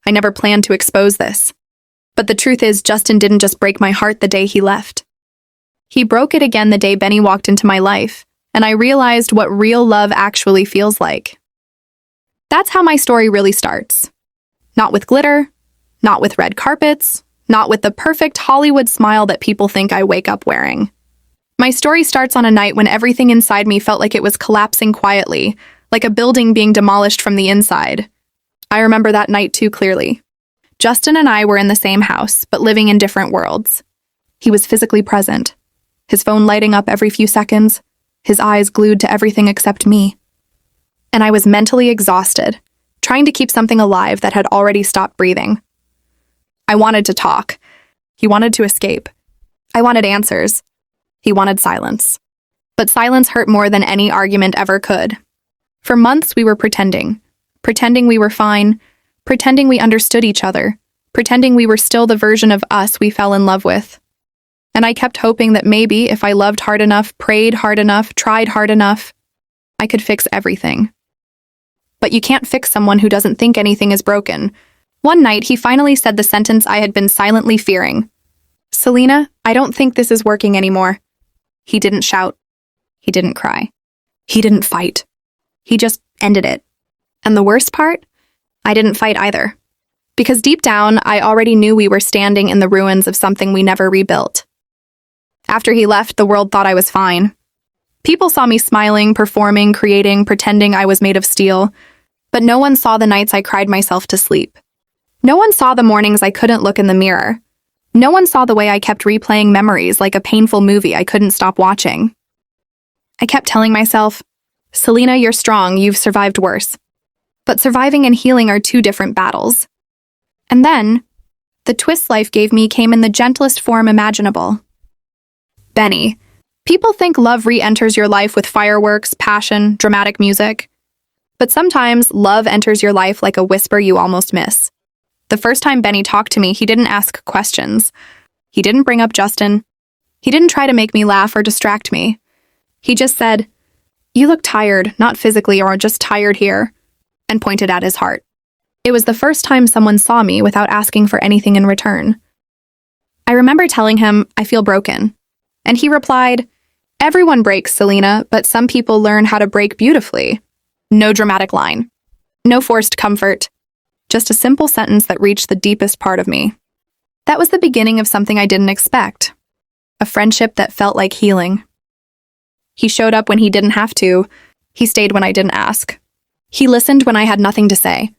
I never planned to expose this. But the truth is, Justin didn't just break my heart the day he left. He broke it again the day Benny walked into my life, and I realized what real love actually feels like. That's how my story really starts. Not with glitter, not with red carpets, not with the perfect Hollywood smile that people think I wake up wearing. My story starts on a night when everything inside me felt like it was collapsing quietly, like a building being demolished from the inside. I remember that night too clearly. Justin and I were in the same house, but living in different worlds. He was physically present, his phone lighting up every few seconds, his eyes glued to everything except me. And I was mentally exhausted, trying to keep something alive that had already stopped breathing. I wanted to talk. He wanted to escape. I wanted answers. He wanted silence. But silence hurt more than any argument ever could. For months we were pretending we were fine, pretending we understood each other, pretending we were still the version of us we fell in love with. And I kept hoping that maybe if I loved hard enough, prayed hard enough, tried hard enough, I could fix everything. But you can't fix someone who doesn't think anything is broken. One night, he finally said the sentence I had been silently fearing. "Selena, I don't think this is working anymore." He didn't shout. He didn't cry. He didn't fight. He just ended it. And the worst part? I didn't fight either. Because deep down, I already knew we were standing in the ruins of something we never rebuilt. After he left, the world thought I was fine. People saw me smiling, performing, creating, pretending I was made of steel. But no one saw the nights I cried myself to sleep. No one saw the mornings I couldn't look in the mirror. No one saw the way I kept replaying memories like a painful movie I couldn't stop watching. I kept telling myself, "Selena, you're strong, you've survived worse." But surviving and healing are two different battles. And then, the twist life gave me came in the gentlest form imaginable. Benny. People think love re-enters your life with fireworks, passion, dramatic music. But sometimes, love enters your life like a whisper you almost miss. The first time Benny talked to me, he didn't ask questions. He didn't bring up Justin. He didn't try to make me laugh or distract me. He just said, "You look tired, not physically or just tired here," and pointed at his heart. It was the first time someone saw me without asking for anything in return. I remember telling him, "I feel broken." And he replied, "Everyone breaks, Selena, but some people learn how to break beautifully." No dramatic line. No forced comfort. Just a simple sentence that reached the deepest part of me. That was the beginning of something I didn't expect. A friendship that felt like healing. He showed up when he didn't have to. He stayed when I didn't ask. He listened when I had nothing to say.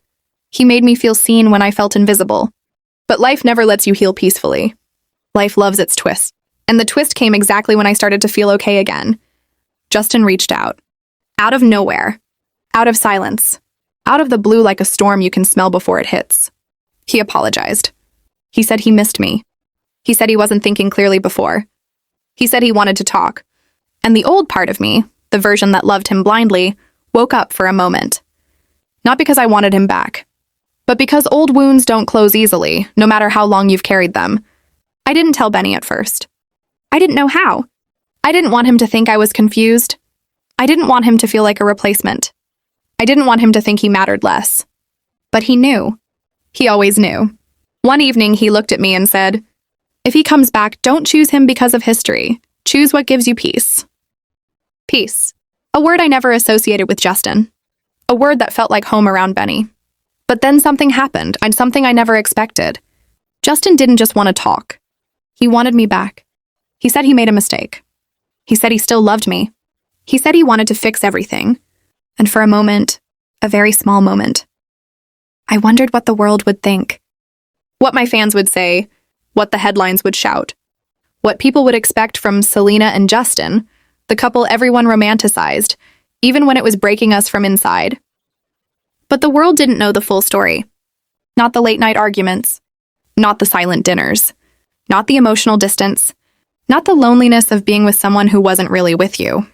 He made me feel seen when I felt invisible. But life never lets you heal peacefully. Life loves its twist. And the twist came exactly when I started to feel okay again. Justin reached out. Out of nowhere. Out of silence. Out of the blue like a storm you can smell before it hits. He apologized. He said he missed me. He said he wasn't thinking clearly before. He said he wanted to talk. And the old part of me, the version that loved him blindly, woke up for a moment. Not because I wanted him back, but because old wounds don't close easily, no matter how long you've carried them. I didn't tell Benny at first. I didn't know how. I didn't want him to think I was confused. I didn't want him to feel like a replacement. I didn't want him to think he mattered less. But he knew. He always knew. One evening, he looked at me and said, "If he comes back, don't choose him because of history. Choose what gives you peace." Peace. A word I never associated with Justin. A word that felt like home around Benny. But then something happened, and something I never expected. Justin didn't just want to talk. He wanted me back. He said he made a mistake. He said he still loved me. He said he wanted to fix everything. And for a moment, a very small moment, I wondered what the world would think. What my fans would say, what the headlines would shout, what people would expect from Selena and Justin, the couple everyone romanticized, even when it was breaking us from inside. But the world didn't know the full story. Not the late-night arguments, not the silent dinners, not the emotional distance, not the loneliness of being with someone who wasn't really with you.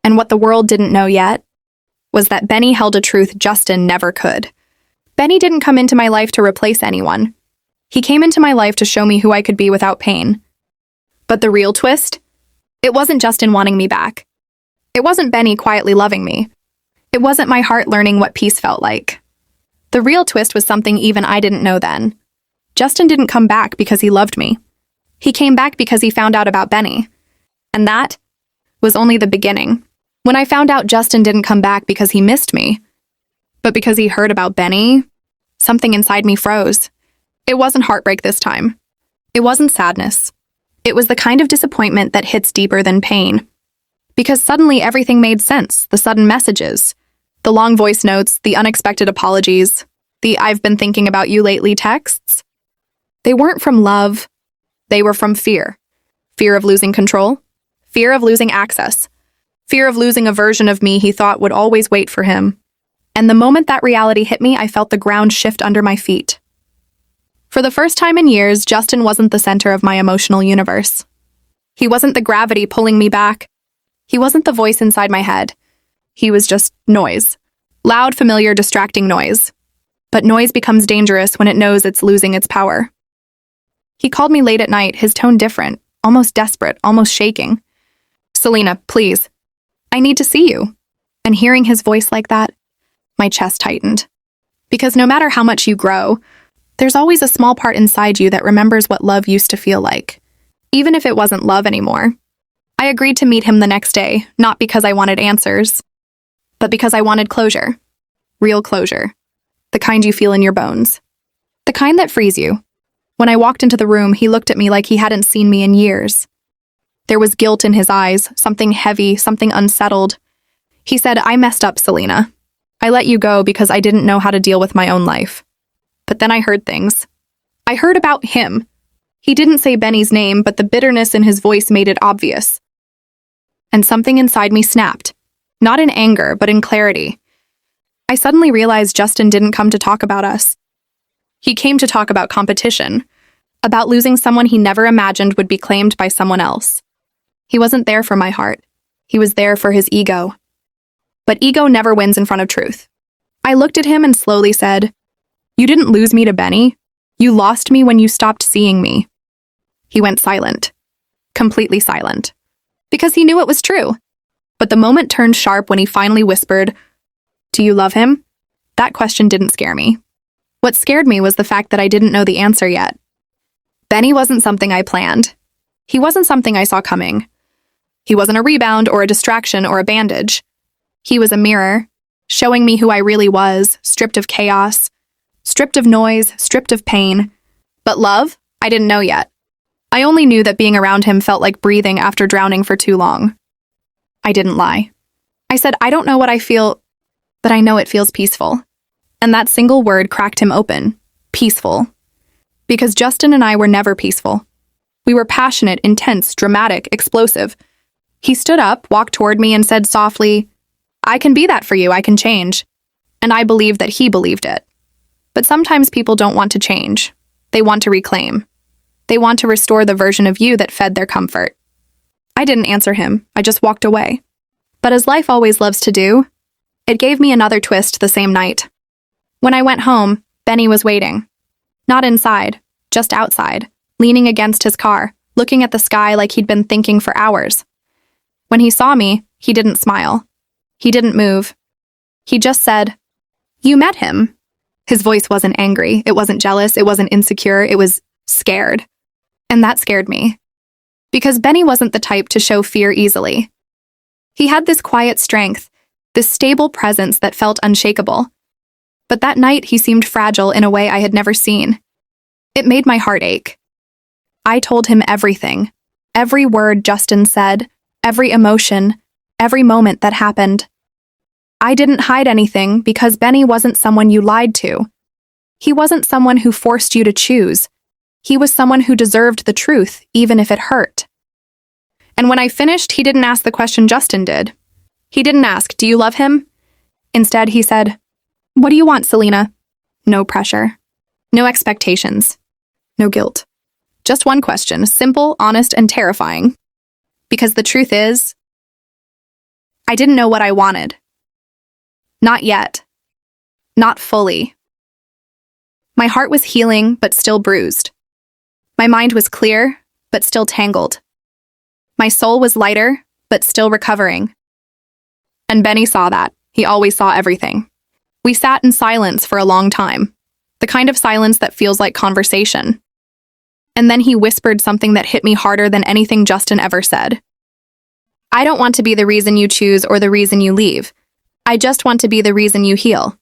And what the world didn't know yet was that Benny held a truth Justin never could. Benny didn't come into my life to replace anyone. He came into my life to show me who I could be without pain. But the real twist? It wasn't Justin wanting me back. It wasn't Benny quietly loving me. It wasn't my heart learning what peace felt like. The real twist was something even I didn't know then. Justin didn't come back because he loved me. He came back because he found out about Benny. And that was only the beginning. When I found out Justin didn't come back because he missed me, but because he heard about Benny, something inside me froze. It wasn't heartbreak this time. It wasn't sadness. It was the kind of disappointment that hits deeper than pain. Because suddenly everything made sense. The sudden messages, the long voice notes, the unexpected apologies, the "I've been thinking about you lately" texts. They weren't from love. They were from fear. Fear of losing control. Fear of losing access. Fear of losing a version of me he thought would always wait for him. And the moment that reality hit me, I felt the ground shift under my feet. For the first time in years, Justin wasn't the center of my emotional universe. He wasn't the gravity pulling me back. He wasn't the voice inside my head. He was just noise. Loud, familiar, distracting noise. But noise becomes dangerous when it knows it's losing its power. He called me late at night, his tone different, almost desperate, almost shaking. "Selena, please. I need to see you." And hearing his voice like that, my chest tightened. Because no matter how much you grow, there's always a small part inside you that remembers what love used to feel like, even if it wasn't love anymore. I agreed to meet him the next day, not because I wanted answers, but because I wanted closure. Real closure. The kind you feel in your bones. The kind that frees you. When I walked into the room, he looked at me like he hadn't seen me in years. There was guilt in his eyes, something heavy, something unsettled. He said, "I messed up, Selena. I let you go because I didn't know how to deal with my own life." But then I heard things. I heard about him. He didn't say Benny's name, but the bitterness in his voice made it obvious. And something inside me snapped. Not in anger, but in clarity. I suddenly realized Justin didn't come to talk about us. He came to talk about competition, about losing someone he never imagined would be claimed by someone else. He wasn't there for my heart. He was there for his ego. But ego never wins in front of truth. I looked at him and slowly said, "You didn't lose me to Benny. You lost me when you stopped seeing me." He went silent. Completely silent. Because he knew it was true. But the moment turned sharp when he finally whispered, "Do you love him?" That question didn't scare me. What scared me was the fact that I didn't know the answer yet. Benny wasn't something I planned. He wasn't something I saw coming. He wasn't a rebound or a distraction or a bandage. He was a mirror, showing me who I really was, stripped of chaos, stripped of noise, stripped of pain. But love, I didn't know yet. I only knew that being around him felt like breathing after drowning for too long. I didn't lie. I said, "I don't know what I feel, but I know it feels peaceful." And that single word cracked him open. Peaceful. Because Justin and I were never peaceful. We were passionate, intense, dramatic, explosive. He stood up, walked toward me, and said softly, "I can be that for you, I can change." And I believed that he believed it. But sometimes people don't want to change. They want to reclaim. They want to restore the version of you that fed their comfort. I didn't answer him. I just walked away. But as life always loves to do, it gave me another twist the same night. When I went home, Benny was waiting. Not inside, just outside, leaning against his car, looking at the sky like he'd been thinking for hours. When he saw me, he didn't smile. He didn't move. He just said, "You met him." His voice wasn't angry, it wasn't jealous, it wasn't insecure, it was scared. And that scared me. Because Benny wasn't the type to show fear easily. He had this quiet strength, this stable presence that felt unshakable. But that night he seemed fragile in a way I had never seen. It made my heart ache. I told him everything. Every word Justin said, every emotion, every moment that happened. I didn't hide anything because Benny wasn't someone you lied to. He wasn't someone who forced you to choose. He was someone who deserved the truth, even if it hurt. And when I finished, he didn't ask the question Justin did. He didn't ask, "Do you love him?" Instead, he said, "What do you want, Selena?" No pressure. No expectations. No guilt. Just one question, simple, honest, and terrifying. Because the truth is, I didn't know what I wanted. Not yet. Not fully. My heart was healing, but still bruised. My mind was clear, but still tangled. My soul was lighter, but still recovering. And Benny saw that. He always saw everything. We sat in silence for a long time, the kind of silence that feels like conversation. And then he whispered something that hit me harder than anything Justin ever said. I don't want to be the reason you choose or the reason you leave. I just want to be the reason you heal.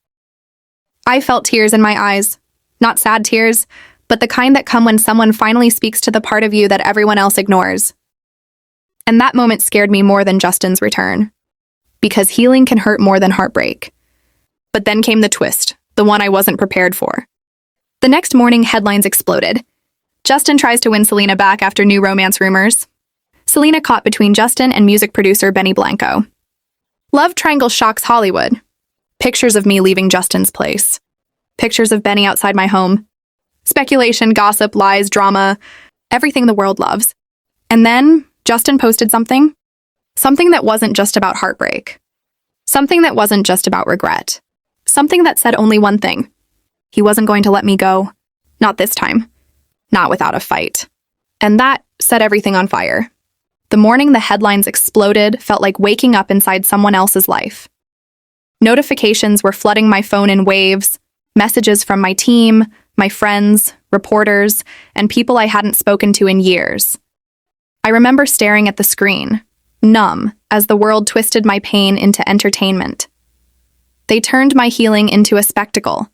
I felt tears in my eyes. Not sad tears, but the kind that come when someone finally speaks to the part of you that everyone else ignores. And that moment scared me more than Justin's return. Because healing can hurt more than heartbreak. But then came the twist, the one I wasn't prepared for. The next morning, headlines exploded. Justin tries to win Selena back after new romance rumors. Selena caught between Justin and music producer Benny Blanco. Love triangle shocks Hollywood. Pictures of me leaving Justin's place. Pictures of Benny outside my home. Speculation, gossip, lies, drama, everything the world loves. And then Justin posted something. Something that wasn't just about heartbreak. Something that wasn't just about regret. Something that said only one thing. He wasn't going to let me go. Not this time. Not without a fight. And that set everything on fire. The morning the headlines exploded felt like waking up inside someone else's life. Notifications were flooding my phone in waves, messages from my team, my friends, reporters, and people I hadn't spoken to in years. I remember staring at the screen, numb, as the world twisted my pain into entertainment. They turned my healing into a spectacle.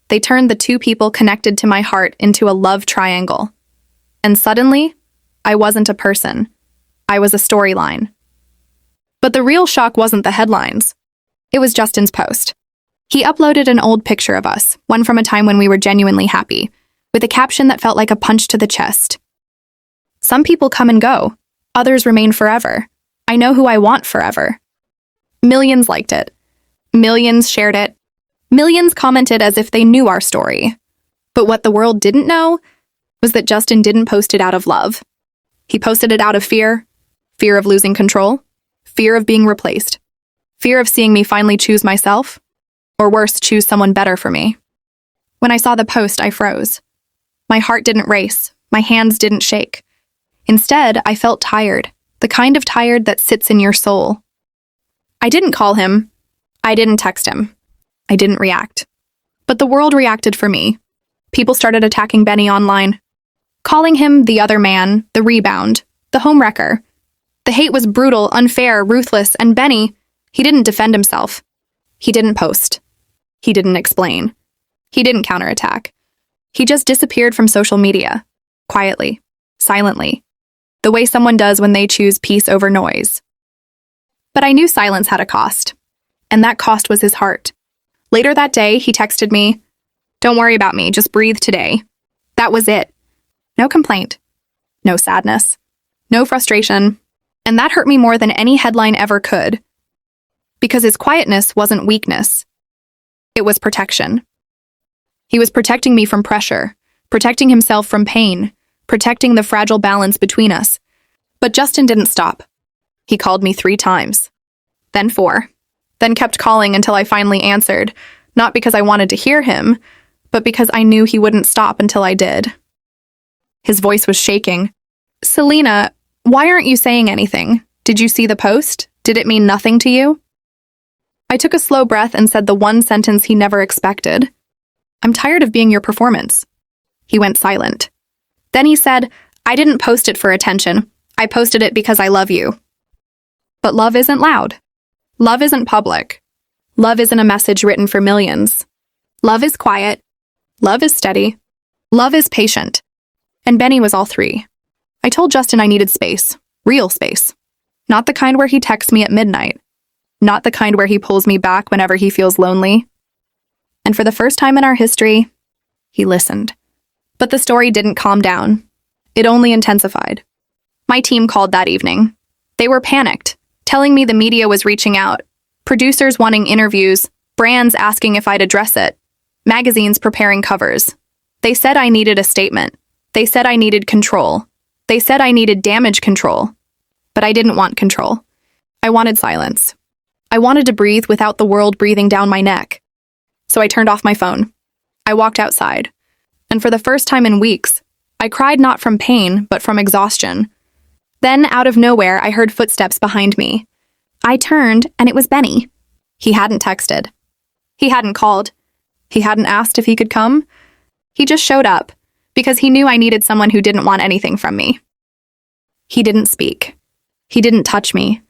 They turned the two people connected to my heart into a love triangle. And suddenly, I wasn't a person. I was a storyline. But the real shock wasn't the headlines. It was Justin's post. He uploaded an old picture of us, one from a time when we were genuinely happy, with a caption that felt like a punch to the chest. Some people come and go. Others remain forever. I know who I want forever. Millions liked it. Millions shared it. Millions commented as if they knew our story. But what the world didn't know was that Justin didn't post it out of love. He posted it out of fear. Fear of losing control. Fear of being replaced. Fear of seeing me finally choose myself. Or worse, choose someone better for me. When I saw the post, I froze. My heart didn't race. My hands didn't shake. Instead, I felt tired. The kind of tired that sits in your soul. I didn't call him. I didn't text him. I didn't react. But the world reacted for me. People started attacking Benny online, calling him the other man, the rebound, the homewrecker. The hate was brutal, unfair, ruthless, and Benny, he didn't defend himself. He didn't post. He didn't explain. He didn't counterattack. He just disappeared from social media, quietly, silently, the way someone does when they choose peace over noise. But I knew silence had a cost, and that cost was his heart. Later that day, he texted me, "Don't worry about me, just breathe today." That was it. No complaint. No sadness. No frustration. And that hurt me more than any headline ever could. Because his quietness wasn't weakness. It was protection. He was protecting me from pressure, protecting himself from pain, protecting the fragile balance between us. But Justin didn't stop. He called me 3 times. Then 4. Then kept calling until I finally answered, not because I wanted to hear him, but because I knew he wouldn't stop until I did. His voice was shaking. "Selena, why aren't you saying anything? Did you see the post? Did it mean nothing to you?" I took a slow breath and said the one sentence he never expected. "I'm tired of being your performance." He went silent. Then he said, "I didn't post it for attention. I posted it because I love you." But love isn't loud. Love isn't public. Love isn't a message written for millions. Love is quiet. Love is steady. Love is patient. And Benny was all 3. I told Justin I needed space. Real space. Not the kind where he texts me at midnight. Not the kind where he pulls me back whenever he feels lonely. And for the first time in our history, he listened. But the story didn't calm down. It only intensified. My team called that evening. They were panicked, telling me the media was reaching out, producers wanting interviews, brands asking if I'd address it, magazines preparing covers. They said I needed a statement. They said I needed control. They said I needed damage control. But I didn't want control. I wanted silence. I wanted to breathe without the world breathing down my neck. So I turned off my phone. I walked outside. And for the first time in weeks, I cried not from pain, but from exhaustion. Then, out of nowhere, I heard footsteps behind me. I turned, and it was Benny. He hadn't texted. He hadn't called. He hadn't asked if he could come. He just showed up, because he knew I needed someone who didn't want anything from me. He didn't speak. He didn't touch me.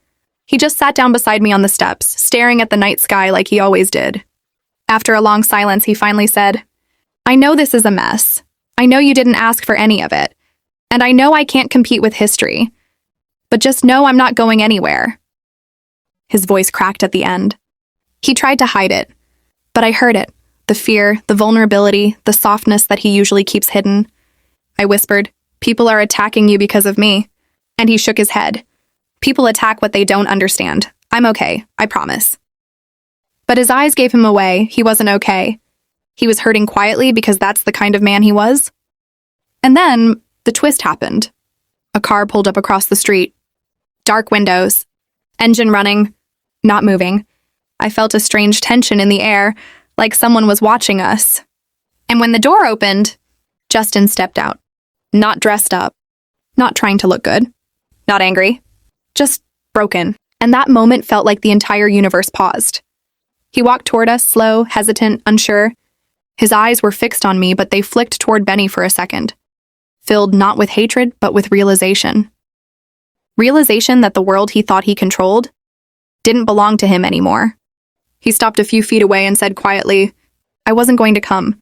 He just sat down beside me on the steps, staring at the night sky like he always did. After a long silence, he finally said, "I know this is a mess. I know you didn't ask for any of it. And I know I can't compete with history. But just know I'm not going anywhere." His voice cracked at the end. He tried to hide it, but I heard it. The fear, the vulnerability, the softness that he usually keeps hidden. I whispered, "People are attacking you because of me." And he shook his head. "People attack what they don't understand. I'm okay, I promise." But his eyes gave him away. He wasn't okay. He was hurting quietly because that's the kind of man he was. And then the twist happened. A car pulled up across the street. Dark windows. Engine running. Not moving. I felt a strange tension in the air, like someone was watching us. And when the door opened, Justin stepped out. Not dressed up. Not trying to look good. Not angry. Just broken. And that moment felt like the entire universe paused. He walked toward us, slow, hesitant, unsure. His eyes were fixed on me, but they flicked toward Benny for a second. Filled not with hatred, but with realization. Realization that the world he thought he controlled didn't belong to him anymore. He stopped a few feet away and said quietly, "I wasn't going to come."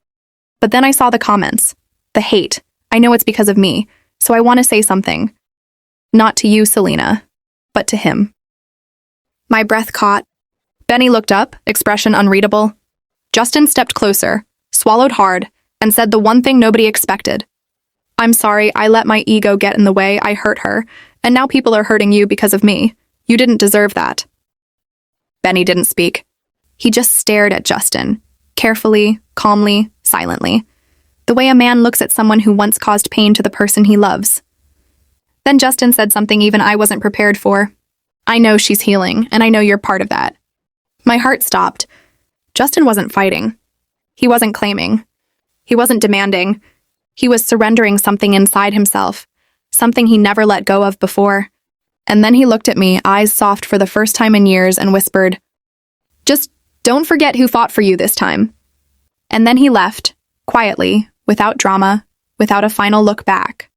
But then I saw the comments. The hate. I know it's because of me, so I want to say something. Not to you, Selena, but to him. My breath caught. Benny looked up, expression unreadable. Justin stepped closer, swallowed hard, and said the one thing nobody expected. "I'm sorry, I let my ego get in the way, I hurt her, and now people are hurting you because of me. You didn't deserve that." Benny didn't speak. He just stared at Justin, carefully, calmly, silently, the way a man looks at someone who once caused pain to the person he loves. Then Justin said something even I wasn't prepared for. "I know she's healing, and I know you're part of that." My heart stopped. Justin wasn't fighting. He wasn't claiming. He wasn't demanding. He was surrendering something inside himself, something he never let go of before. And then he looked at me, eyes soft for the first time in years, and whispered, "Just don't forget who fought for you this time." And then he left, quietly, without drama, without a final look back.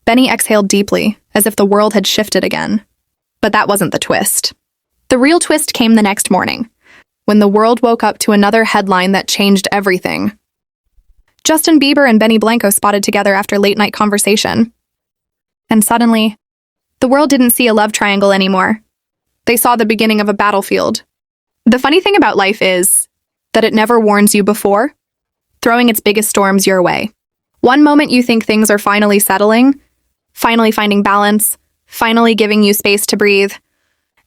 Benny exhaled deeply, as if the world had shifted again. But that wasn't the twist. The real twist came the next morning, when the world woke up to another headline that changed everything. Justin Bieber and Benny Blanco spotted together after late-night conversation. And suddenly, the world didn't see a love triangle anymore. They saw the beginning of a battlefield. The funny thing about life is that it never warns you before, throwing its biggest storms your way. One moment you think things are finally settling, finally finding balance, finally giving you space to breathe.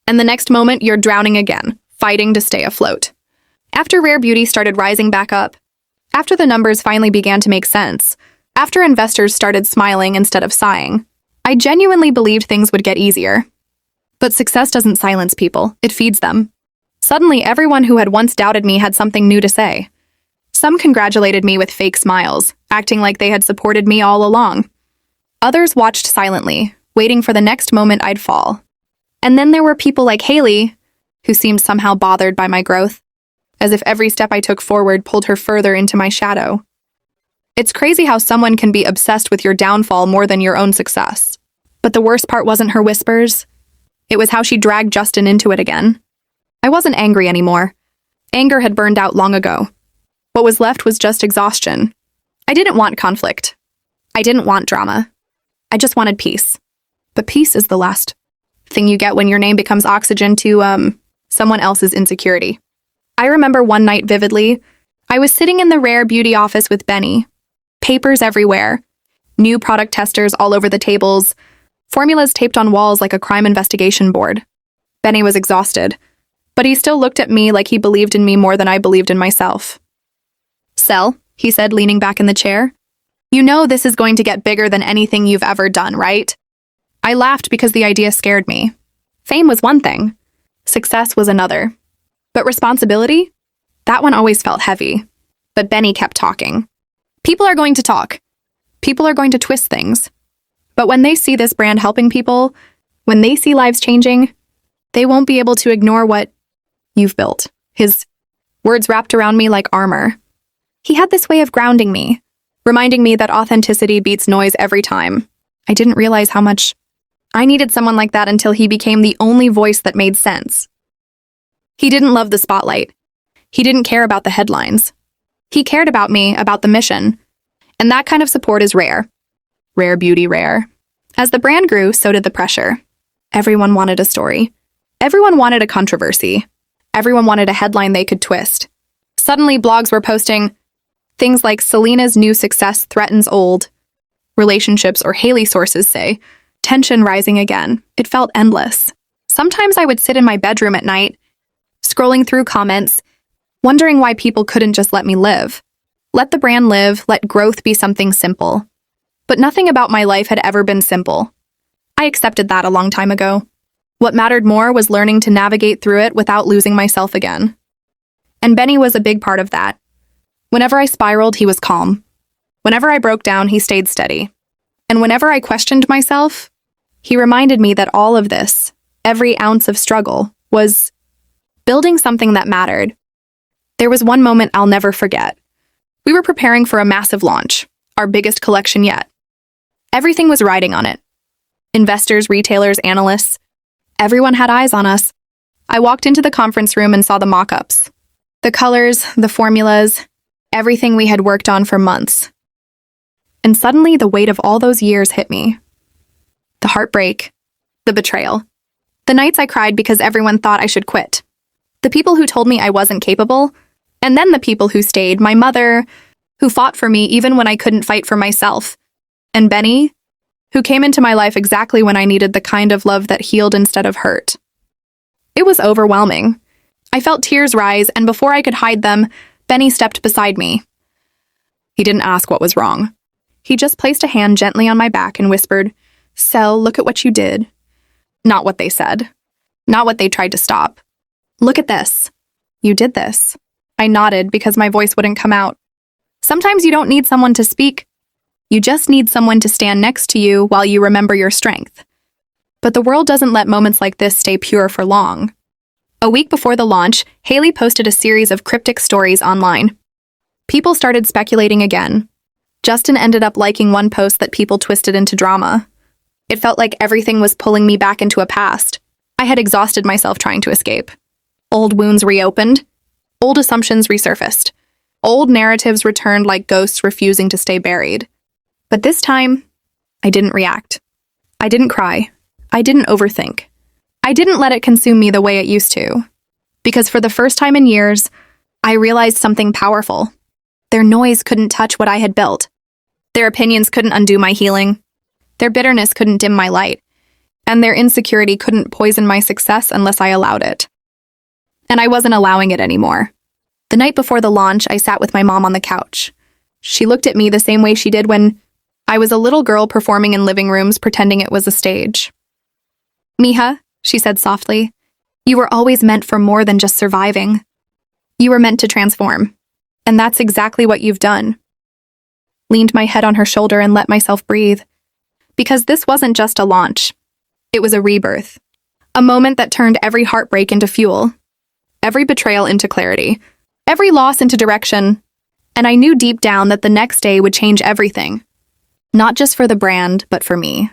And the next moment you're drowning again, fighting to stay afloat. After Rare Beauty started rising back up, after the numbers finally began to make sense, after investors started smiling instead of sighing, I genuinely believed things would get easier. But success doesn't silence people, it feeds them. Suddenly, everyone who had once doubted me had something new to say. Some congratulated me with fake smiles, acting like they had supported me all along. Others watched silently, waiting for the next moment I'd fall. And then there were people like Haley, who seemed somehow bothered by my growth, as if every step I took forward pulled her further into my shadow. It's crazy how someone can be obsessed with your downfall more than your own success. But the worst part wasn't her whispers. It was how she dragged Justin into it again. I wasn't angry anymore. Anger had burned out long ago. What was left was just exhaustion. I didn't want conflict. I didn't want drama. I just wanted peace. But peace is the last thing you get when your name becomes oxygen to, someone else's insecurity. I remember one night vividly. I was sitting in the Rare Beauty office with Benny. Papers everywhere. New product testers all over the tables. Formulas taped on walls like a crime investigation board. Benny was exhausted, but he still looked at me like he believed in me more than I believed in myself. "Sel," he said, leaning back in the chair. "You know this is going to get bigger than anything you've ever done, right?" I laughed because the idea scared me. Fame was one thing. Success was another. But responsibility? That one always felt heavy. But Benny kept talking. "People are going to talk. People are going to twist things. But when they see this brand helping people, when they see lives changing, they won't be able to ignore what you've built." His words wrapped around me like armor. He had this way of grounding me, reminding me that authenticity beats noise every time. I didn't realize how much I needed someone like that until he became the only voice that made sense. He didn't love the spotlight. He didn't care about the headlines. He cared about me, about the mission. And that kind of support is rare. Rare beauty, rare. As the brand grew, so did the pressure. Everyone wanted a story. Everyone wanted a controversy. Everyone wanted a headline they could twist. Suddenly, blogs were posting things like Selena's new success threatens old relationships, or Haley sources say, tension rising again. It felt endless. Sometimes I would sit in my bedroom at night, scrolling through comments, wondering why people couldn't just let me live. Let the brand live, let growth be something simple. But nothing about my life had ever been simple. I accepted that a long time ago. What mattered more was learning to navigate through it without losing myself again. And Benny was a big part of that. Whenever I spiraled, he was calm. Whenever I broke down, he stayed steady. And whenever I questioned myself, he reminded me that all of this, every ounce of struggle, was building something that mattered. There was one moment I'll never forget. We were preparing for a massive launch, our biggest collection yet. Everything was riding on it. Investors, retailers, analysts, everyone had eyes on us. I walked into the conference room and saw the mock-ups. The colors, the formulas, everything we had worked on for months. And suddenly the weight of all those years hit me. The heartbreak, the betrayal, the nights I cried because everyone thought I should quit. The people who told me I wasn't capable, and then the people who stayed, my mother, who fought for me even when I couldn't fight for myself, and Benny, who came into my life exactly when I needed the kind of love that healed instead of hurt. It was overwhelming. I felt tears rise, and before I could hide them, Benny stepped beside me. He didn't ask what was wrong. He just placed a hand gently on my back and whispered, "Sel, look at what you did." Not what they said. Not what they tried to stop. "Look at this. You did this." I nodded because my voice wouldn't come out. Sometimes you don't need someone to speak. You just need someone to stand next to you while you remember your strength. But the world doesn't let moments like this stay pure for long. A week before the launch, Haley posted a series of cryptic stories online. People started speculating again. Justin ended up liking one post that people twisted into drama. It felt like everything was pulling me back into a past. I had exhausted myself trying to escape. Old wounds reopened. Old assumptions resurfaced. Old narratives returned like ghosts refusing to stay buried. But this time, I didn't react. I didn't cry. I didn't overthink. I didn't let it consume me the way it used to. Because for the first time in years, I realized something powerful. Their noise couldn't touch what I had built. Their opinions couldn't undo my healing. Their bitterness couldn't dim my light. And their insecurity couldn't poison my success unless I allowed it. And I wasn't allowing it anymore. The night before the launch, I sat with my mom on the couch. She looked at me the same way she did when I was a little girl performing in living rooms pretending it was a stage. "Mija," she said softly, "you were always meant for more than just surviving. You were meant to transform. And that's exactly what you've done." Leaned my head on her shoulder and let myself breathe. Because this wasn't just a launch. It was a rebirth. A moment that turned every heartbreak into fuel. Every betrayal into clarity. Every loss into direction. And I knew deep down that the next day would change everything. Not just for the brand, but for me.